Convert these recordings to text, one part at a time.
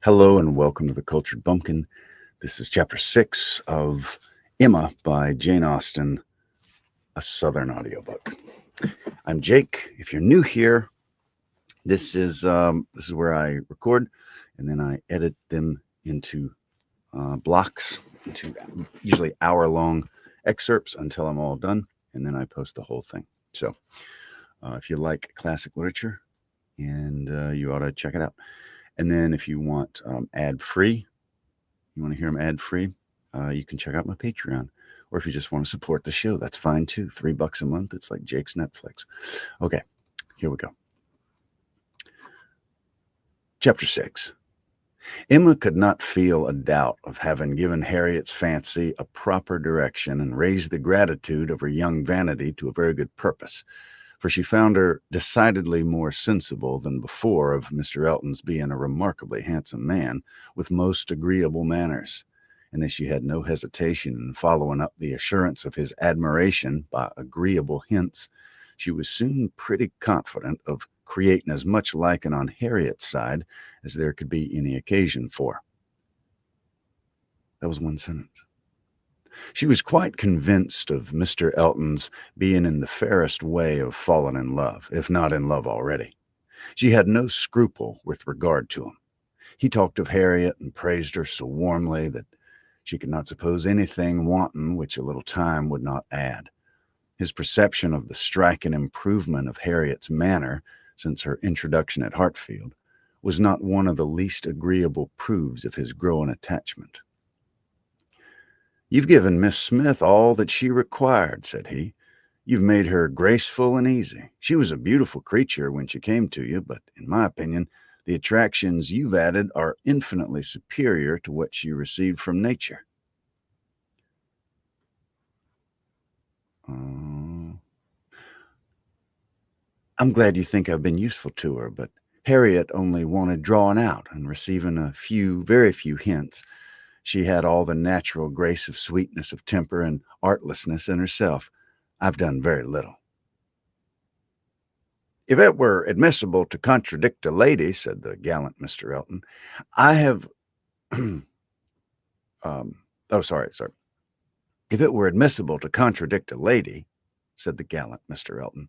Hello and welcome to the Cultured Bumpkin. This is chapter 6 of Emma by Jane Austen, a Southern audiobook. I'm Jake. If you're new here, this is where I record and then I edit them into blocks, into usually hour-long excerpts until I'm all done, and then I post the whole thing. So if you like classic literature, and you ought to check it out. And then if you want ad-free, you want to hear them ad-free, you can check out my Patreon. Or if you just want to support the show, that's fine too. $3 a month. It's like Jake's Netflix. Okay, here we go. Chapter 6. Emma could not feel a doubt of having given Harriet's fancy a proper direction and raised the gratitude of her young vanity to a very good purpose, for she found her decidedly more sensible than before of Mr. Elton's being a remarkably handsome man with most agreeable manners, and as she had no hesitation in following up the assurance of his admiration by agreeable hints, she was soon pretty confident of creating as much liking on Harriet's side as there could be any occasion for. That was one sentence. She was quite convinced of Mr. Elton's being in the fairest way of falling in love, if not in love already. She had no scruple with regard to him. He talked of Harriet and praised her so warmly that she could not suppose anything wanting which a little time would not add. His perception of the striking improvement of Harriet's manner since her introduction at Hartfield was not one of the least agreeable proofs of his growing attachment. "You've given Miss Smith all that she required," said he. "You've made her graceful and easy. She was a beautiful creature when she came to you, but in my opinion, the attractions you've added are infinitely superior to what she received from nature." "I'm glad you think I've been useful to her, but Harriet only wanted drawing out and receiving very few hints. She had all the natural grace of sweetness of temper and artlessness in herself. I've done very little." "If it were admissible to contradict a lady," said the gallant Mr. Elton, "I have sorry. If it were admissible to contradict a lady," said the gallant Mr. Elton,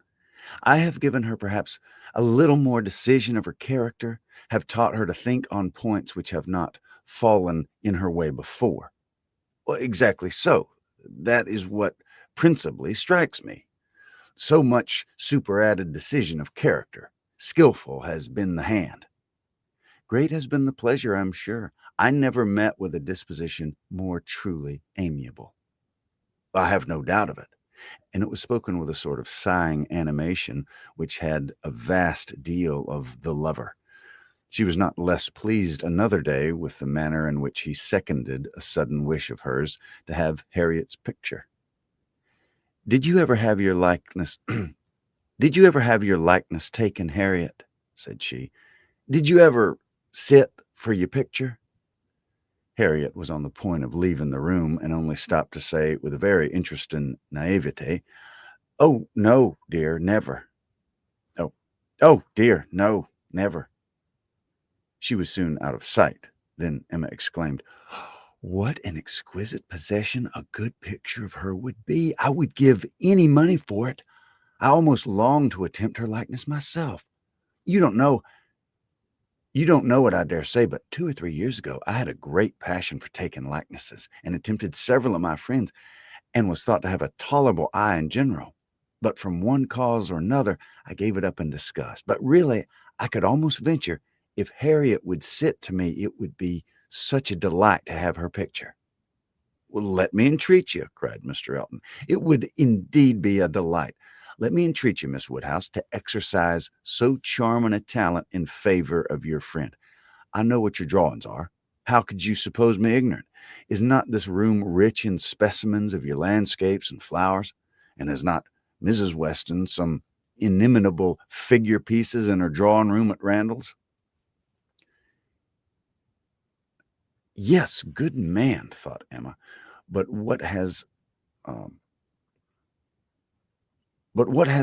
"I have given her perhaps a little more decision of her character, have taught her to think on points which have not fallen in her way before." "Well, exactly so. That is what principally strikes me. So much superadded decision of character. Skillful has been the hand." "Great has been the pleasure, I'm sure. I never met with a disposition more truly amiable." "I have no doubt of it." And it was spoken with a sort of sighing animation which had a vast deal of the lover. She was not less pleased another day with the manner in which he seconded a sudden wish of hers to have Harriet's picture. "Did you ever have your likeness taken, Harriet?" said she. "Did you ever sit for your picture?" Harriet was on the point of leaving the room and only stopped to say with a very interesting naivete, "Oh, no, dear, never." Oh, dear, no, never." She was soon out of sight. Then Emma exclaimed, "What an exquisite possession a good picture of her would be! I would give any money for it. I almost long to attempt her likeness myself. You don't know it, I dare say, but 2 or 3 years ago I had a great passion for taking likenesses, and attempted several of my friends, and was thought to have a tolerable eye in general. But from one cause or another I gave it up in disgust. But really I could almost venture, if Harriet would sit to me, it would be such a delight to have her picture." "Well, let me entreat you," cried Mr. Elton. "It would indeed be a delight. Let me entreat you, Miss Woodhouse, to exercise so charming a talent in favor of your friend. I know what your drawings are. How could you suppose me ignorant? Is not this room rich in specimens of your landscapes and flowers? And has not Mrs. Weston some inimitable figure pieces in her drawing room at Randall's?" "Yes, good man," thought Emma, but what has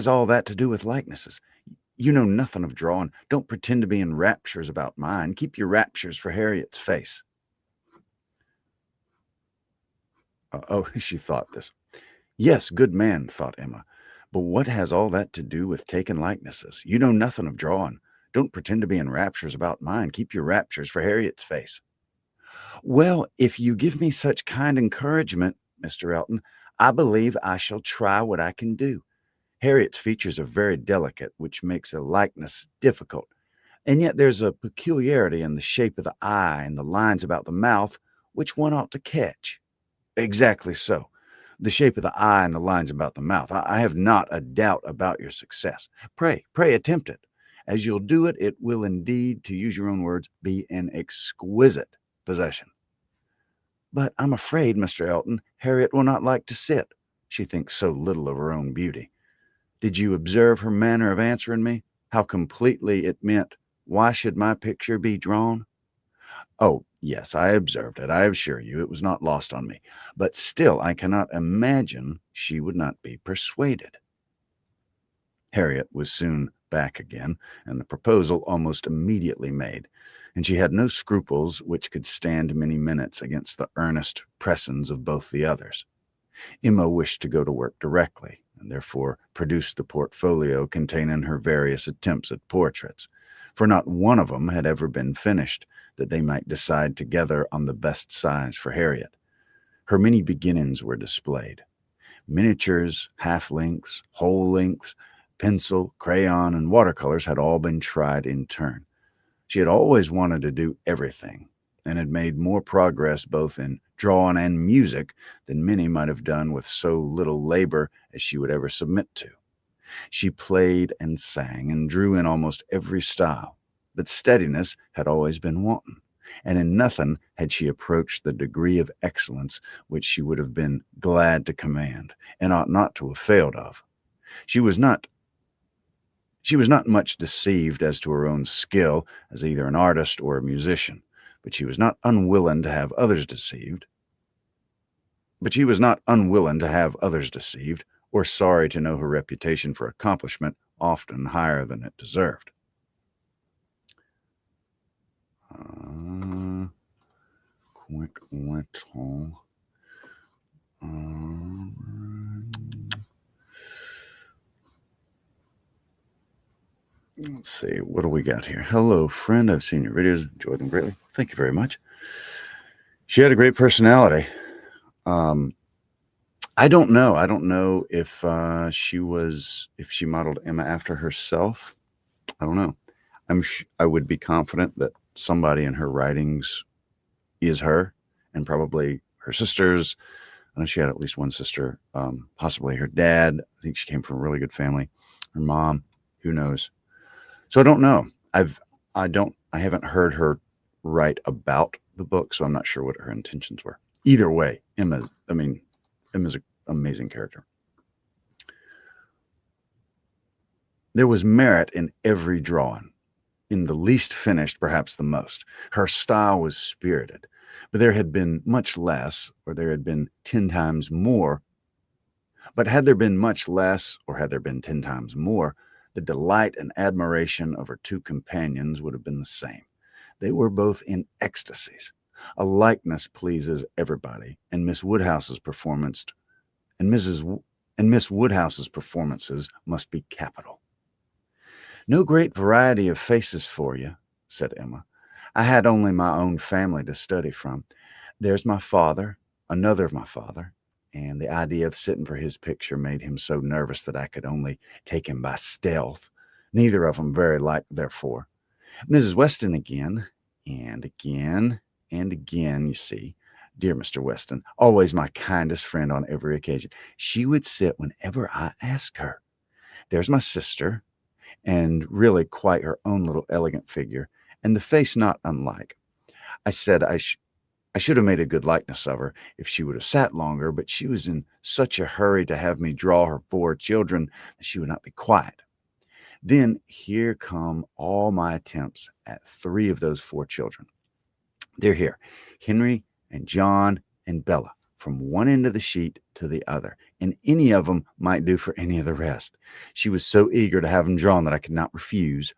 all that to do with likenesses? You know nothing of drawing. Don't pretend to be in raptures about mine. Keep your raptures for Harriet's face. She thought this. Yes, good man, thought Emma. But what has all that to do with taking likenesses? You know nothing of drawing. Don't pretend to be in raptures about mine. Keep your raptures for Harriet's face. Well, if you give me such kind encouragement, Mr. Elton, I believe I shall try what I can do. Harriet's features are very delicate, which makes a likeness difficult. And yet there's a peculiarity in the shape of the eye and the lines about the mouth which one ought to catch. Exactly so. The shape of the eye and the lines about the mouth. I have not a doubt about your success. Pray attempt it. As you'll do it, it will indeed, to use your own words, be an exquisite possession. But I'm afraid, Mr. Elton, Harriet will not like to sit. She thinks so little of her own beauty. Did you observe her manner of answering me? How completely it meant, why should my picture be drawn? Oh, yes, I observed it. I assure you it was not lost on me. But still, I cannot imagine she would not be persuaded. Harriet was soon back again, and the proposal almost immediately made, and she had no scruples which could stand many minutes against the earnest pressings of both the others. Emma wished to go to work directly, and therefore produced the portfolio containing her various attempts at portraits, for not one of them had ever been finished, that they might decide together on the best size for Harriet. Her many beginnings were displayed. Miniatures, half-lengths, whole-lengths, pencil, crayon, and watercolors had all been tried in turn. She had always wanted to do everything, and had made more progress both in drawing and music than many might have done with so little labor as she would ever submit to. She played and sang and drew in almost every style, but steadiness had always been wanting, and in nothing had she approached the degree of excellence which she would have been glad to command, and ought not to have failed of. She was not much deceived as to her own skill as either an artist or a musician, but she was not unwilling to have others deceived. Or sorry to know her reputation for accomplishment often higher than it deserved. Quick little. Let's see, what do we got here? Hello, friend. I've seen your videos. Enjoyed them greatly. Thank you very much. She had a great personality. I don't know. I don't know if she modeled Emma after herself. I don't know. I would be confident that somebody in her writings is her, and probably her sisters. I know she had at least one sister, possibly her dad. I think she came from a really good family. Her mom, who knows? So I don't know. I haven't heard her write about the book, so I'm not sure what her intentions were. Either way, Emma's an amazing character. There was merit in every drawing. In the least finished, perhaps the most. Her style was spirited, but there had been much less, or there had been 10 times more. But had there been much less, or had there been 10 times more, the delight and admiration of her two companions would have been the same. They were both in ecstasies. A likeness pleases everybody, and Miss Woodhouse's performances must be capital. No great variety of faces for you, said Emma. I had only my own family to study from. There's my father, another of my father, and the idea of sitting for his picture made him so nervous that I could only take him by stealth. Neither of them very like, therefore. Mrs. Weston again, and again, and again, you see. Dear Mr. Weston, always my kindest friend on every occasion. She would sit whenever I asked her. There's my sister, and really quite her own little elegant figure, and the face not unlike. I said I should have made a good likeness of her if she would have sat longer, but she was in such a hurry to have me draw her 4 children that she would not be quiet. Then here come all my attempts at 3 of those 4 children. They're here, Henry and John and Bella, from one end of the sheet to the other, and any of them might do for any of the rest. She was so eager to have them drawn that I could not refuse.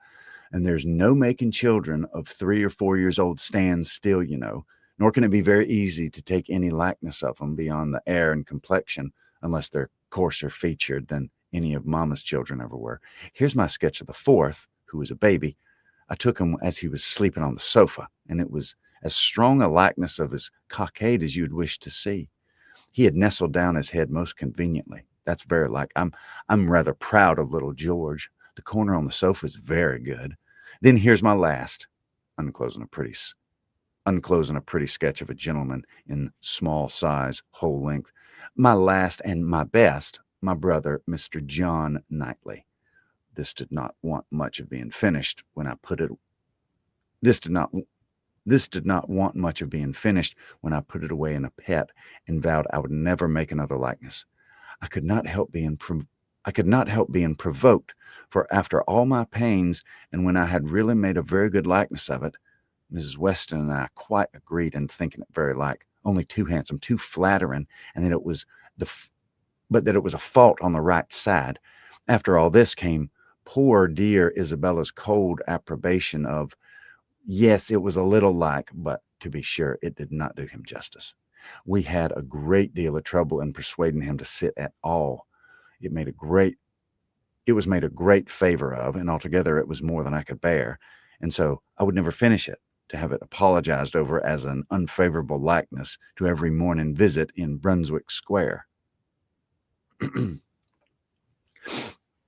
And there's no making children of 3 or 4 years old stand still, nor can it be very easy to take any likeness of them beyond the air and complexion, unless they're coarser featured than any of Mama's children ever were. Here's my sketch of the fourth, who was a baby. I took him as he was sleeping on the sofa, and it was as strong a likeness of his cockade as you'd wish to see. He had nestled down his head most conveniently. That's very like. I'm rather proud of little George. The corner on the sofa is very good. Then here's my last, unclosing a pretty sketch of a gentleman in small size, whole length. My last and my best, my brother, Mr. John Knightley. This did not want much of being finished when I put it. This did not want much of being finished when I put it away in a pet and vowed I would never make another likeness. I could not help being provoked, for after all my pains, and when I had really made a very good likeness of it, Mrs. Weston and I quite agreed in thinking it very like, only too handsome, too flattering, and that it was a fault on the right side. After all this came poor dear Isabella's cold approbation of, yes, it was a little like, but to be sure, it did not do him justice. We had a great deal of trouble in persuading him to sit at all. It was made a great favor of, and altogether it was more than I could bear, and so I would never finish it, to have it apologized over as an unfavorable likeness to every morning visit in Brunswick Square. And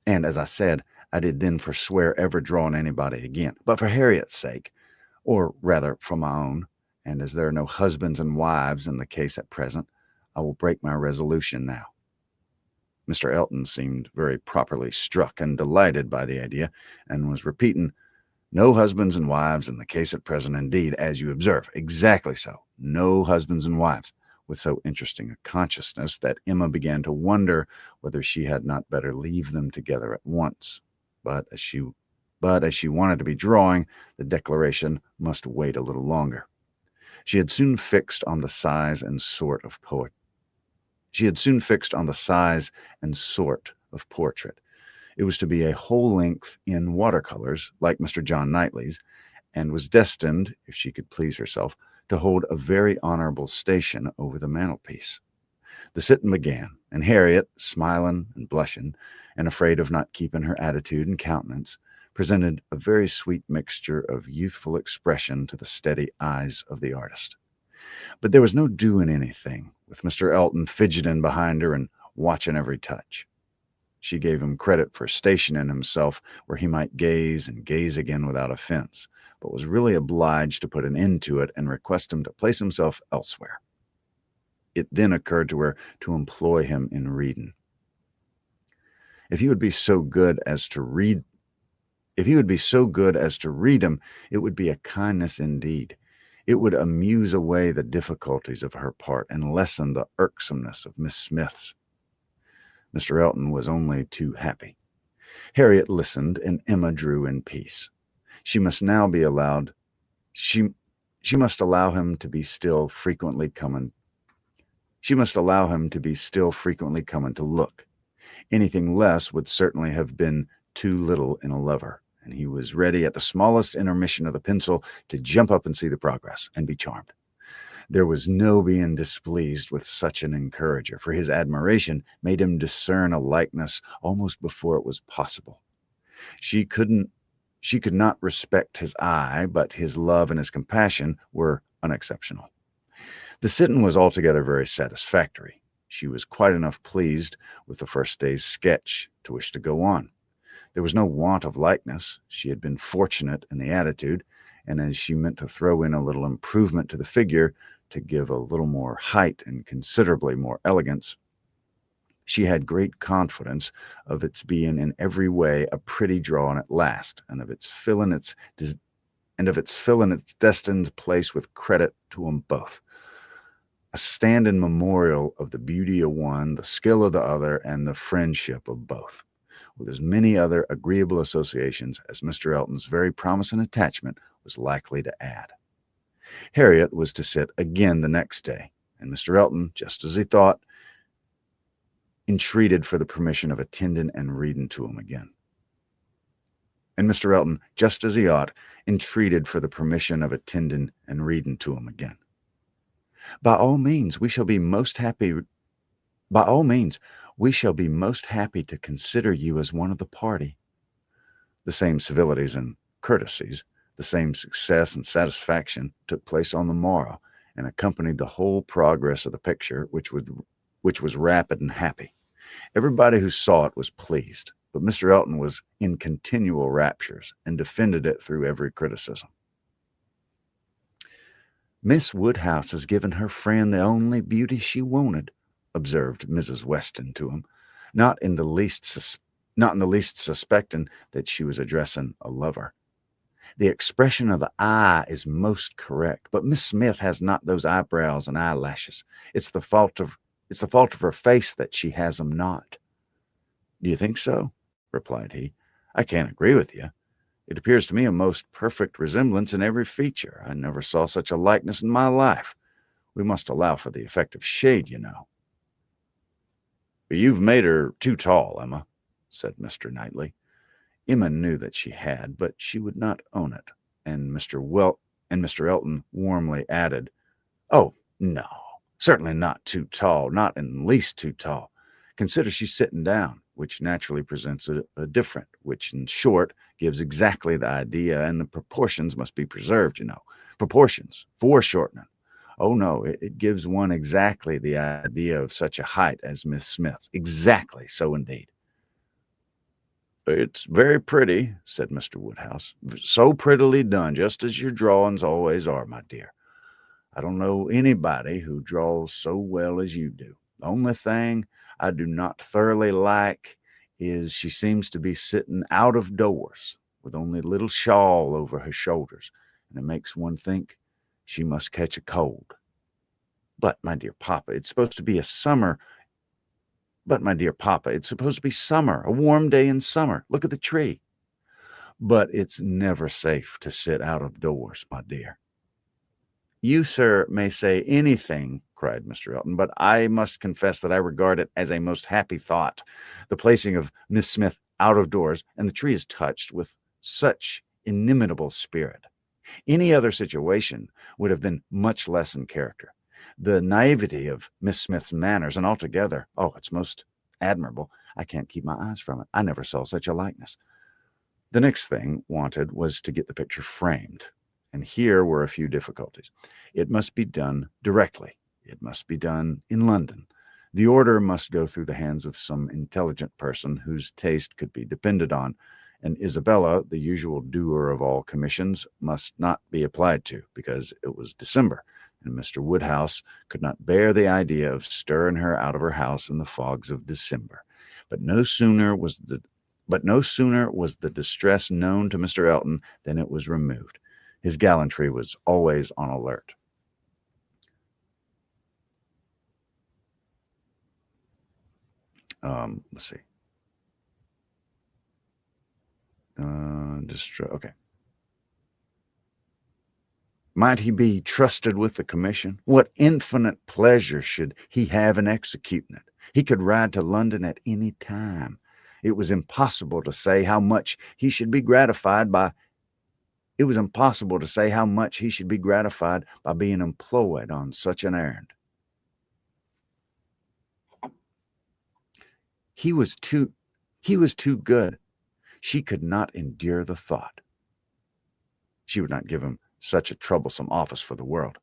as I said, I did then forswear ever drawing anybody again, but for Harriet's sake, or rather for my own, and as there are no husbands and wives in the case at present, I will break my resolution now. Mr. Elton seemed very properly struck and delighted by the idea, and was repeating, no husbands and wives in the case at present, indeed, as you observe. Exactly so. No husbands and wives, with so interesting a consciousness that Emma began to wonder whether she had not better leave them together at once. But as she wanted to be drawing, the declaration must wait a little longer. She had soon fixed on the size and sort of portrait. It was to be a whole length in watercolors, like Mr. John Knightley's, and was destined, if she could please herself, to hold a very honorable station over the mantelpiece. The sitting began, and Harriet, smiling and blushing, and afraid of not keeping her attitude and countenance, presented a very sweet mixture of youthful expression to the steady eyes of the artist. But there was no doing anything, with Mr. Elton fidgeting behind her and watching every touch. She gave him credit for stationing himself where he might gaze and gaze again without offense, but was really obliged to put an end to it and request him to place himself elsewhere. It then occurred to her to employ him in reading. If he would be so good as to read him, it would be a kindness indeed. It would amuse away the difficulties of her part and lessen the irksomeness of Miss Smith's. Mr. Elton was only too happy. Harriet listened, and Emma drew in peace. She must now be allowed. She must allow him to be still frequently coming. She must allow him to be still frequently coming to look. Anything less would certainly have been too little in a lover, and he was ready at the smallest intermission of the pencil to jump up and see the progress and be charmed. There was no being displeased with such an encourager, for his admiration made him discern a likeness almost before it was possible. She could not respect his eye, but his love and his compassion were unexceptional. The sitting was altogether very satisfactory. She was quite enough pleased with the first day's sketch to wish to go on. There was no want of likeness. She had been fortunate in the attitude, and as she meant to throw in a little improvement to the figure, to give a little more height and considerably more elegance, she had great confidence of its being in every way a pretty drawing at last, and of its filling its destined place with credit to them both. A standing memorial of the beauty of one, the skill of the other, and the friendship of both, with as many other agreeable associations as Mr. Elton's very promising attachment was likely to add. Harriet was to sit again the next day, and Mr. Elton, just as he thought, entreated for the permission of attending and reading to him again. And Mr. Elton, just as he ought, entreated for the permission of attending and reading to him again. By all means, we shall be most happy to consider you as one of the party. The same civilities and courtesies, the same success and satisfaction took place on the morrow, and accompanied the whole progress of the picture, which was rapid and happy. Everybody who saw it was pleased, but Mr. Elton was in continual raptures and defended it through every criticism. "Miss Woodhouse has given her friend the only beauty she wanted," observed Mrs. Weston to him, not in the least suspecting that she was addressing a lover. "The expression of the eye is most correct, but Miss Smith has not those eyebrows and eyelashes. It's the fault of her face that she has 'em not." "Do you think so?" replied he. "I can't agree with you. It appears to me a most perfect resemblance in every feature. I never saw such a likeness in my life. We must allow for the effect of shade, you know." "You've made her too tall, Emma," said Mr. Knightley. Emma knew that she had, but she would not own it, and Mr. Elton warmly added, "Oh, no, certainly not too tall, not in the least too tall. Consider she's sitting down, which naturally presents a different, which in short gives exactly the idea, and the proportions must be preserved, you know. Proportions, foreshortening. Oh, no, it gives one exactly the idea of such a height as Miss Smith's. Exactly so indeed." "It's very pretty," said Mr. Woodhouse. "So prettily done, just as your drawings always are, my dear. I don't know anybody who draws so well as you do. The only thing I do not thoroughly like is she seems to be sitting out of doors with only a little shawl over her shoulders, and it makes one think she must catch a cold. But, my dear papa, it's supposed to be summer, a warm day in summer. Look at the tree." "But it's never safe to sit out of doors, my dear." "You, sir, may say anything," cried Mr. Elton, "but I must confess that I regard it as a most happy thought, the placing of Miss Smith out of doors, and the tree is touched with such inimitable spirit. Any other situation would have been much less in character. The naivety of Miss Smith's manners, and altogether, it's most admirable. I can't keep my eyes from it. I never saw such a likeness." The next thing wanted was to get the picture framed, and here were a few difficulties. It must be done directly. It must be done in London. The order must go through the hands of some intelligent person whose taste could be depended on, and Isabella, the usual doer of all commissions, must not be applied to, because it was December, and Mr. Woodhouse could not bear the idea of stirring her out of her house in the fogs of December. But no sooner was the distress known to Mr. Elton than it was removed. His gallantry was always on alert. Let's see. Okay. Might he be trusted with the commission? What infinite pleasure should he have in executing it? He could ride to London at any time. It was impossible to say how much he should be gratified by being employed on such an errand. He was too good. She could not endure the thought. She would not give him such a troublesome office for the world.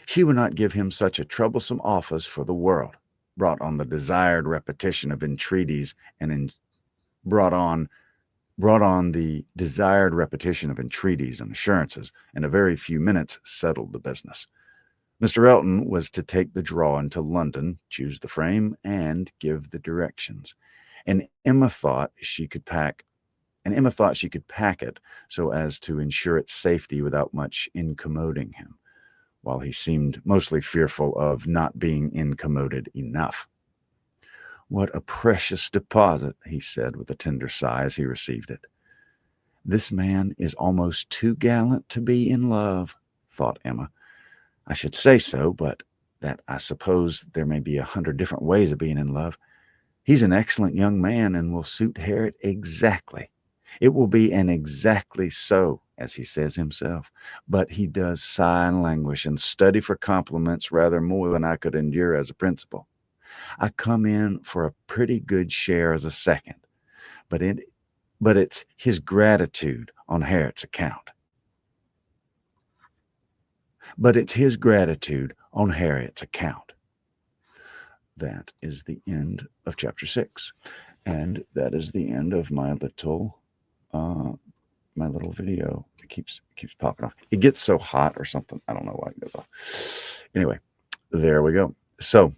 She would not give him such a troublesome office for the world. Brought on the desired repetition of entreaties and assurances, and a very few minutes settled the business. Mr. Elton was to take the drawing to London, choose the frame, and give the directions. And Emma thought she could pack it so as to ensure its safety without much incommoding him, while he seemed mostly fearful of not being incommoded enough. "What a precious deposit," he said with a tender sigh as he received it. "This man is almost too gallant to be in love," thought Emma. I should say so, but that I suppose there may be 100 different ways of being in love. He's an excellent young man and will suit Harriet exactly. It will be an exactly so, as he says himself. But he does sigh and languish and study for compliments rather more than I could endure as a principal. I come in for a pretty good share as a second, but it's his gratitude on Harriet's account. But it's his gratitude on Harriet's account. That is the end of chapter 6. And that is the end of my little video. It keeps popping off. It gets so hot or something. I don't know why it goes off. Anyway, there we go. So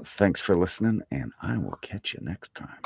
thanks for listening, and I will catch you next time.